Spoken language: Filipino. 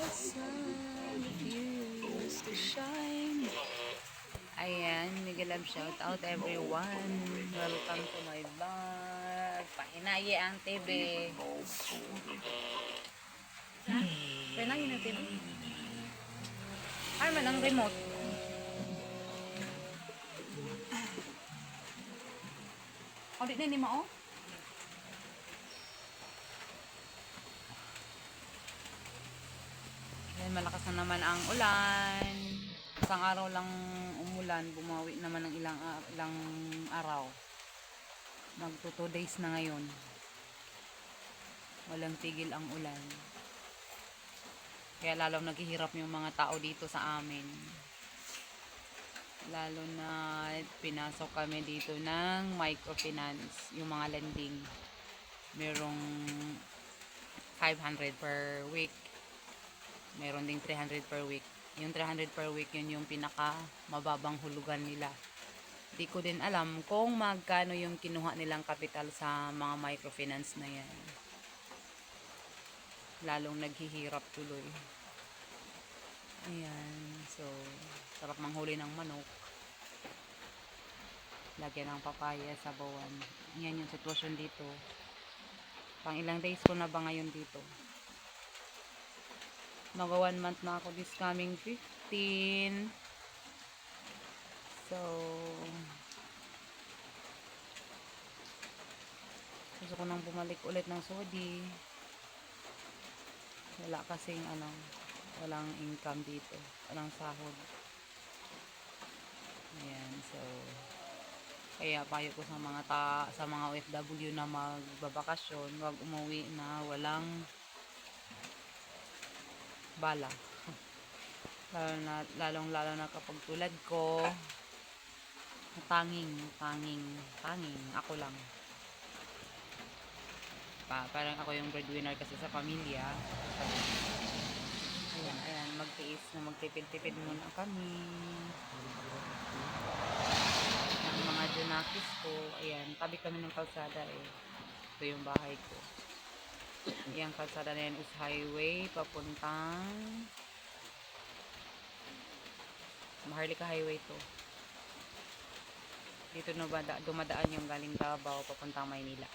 sun refused to shine. Ayan, mega love shout out everyone. Welcome to my vlog. Pahinayi ang TV. Ha? Pahinayi ng TV. Ay man ang remote. O di na ni mao. Ayan, malakas na naman ang ulan. Isang araw lang umulan, bumawi naman ng ilang araw. Magto 2 days na ngayon. Walang tigil ang ulan. Kaya lalong naghihirap yung mga tao dito sa amin. Lalo na pinasok kami dito ng microfinance, yung mga lending. Merong 500 per week. Meron ding 300 per week. Yung 300 per week, yun yung pinaka mababang hulugan nila. Di ko din alam kung magkano yung kinuha nilang kapital sa mga microfinance na yan. Lalong naghihirap tuloy. Ayan. So, sarap manghuli ng manok. Lagyan ng papaya sa bawan. Ayan yung sitwasyon dito. Pang ilang days ko na ba ngayon dito? Mag 1 month na ako this coming 15. So, gusto ko nang bumalik ulit ng Saudi. Wala kasing walang income dito. Walang sahod. Ayan, so kaya payo ko sa mga OFW na magbabakasyon, wag umuwi na walang bala. Lalo na kapag tulad ko, tanging ako lang. Parang ako yung breadwinner kasi sa pamilya. Ayan, magtiis na magtipid-tipid muna kami. Ang mga junakis ko, ayan, tabi kami ng kalsada eh. Ito yung bahay ko. Yung kalsada na yan is highway papuntang Maharlika Highway to. Dito na dumadaan yung galing Davao papuntang Maynila.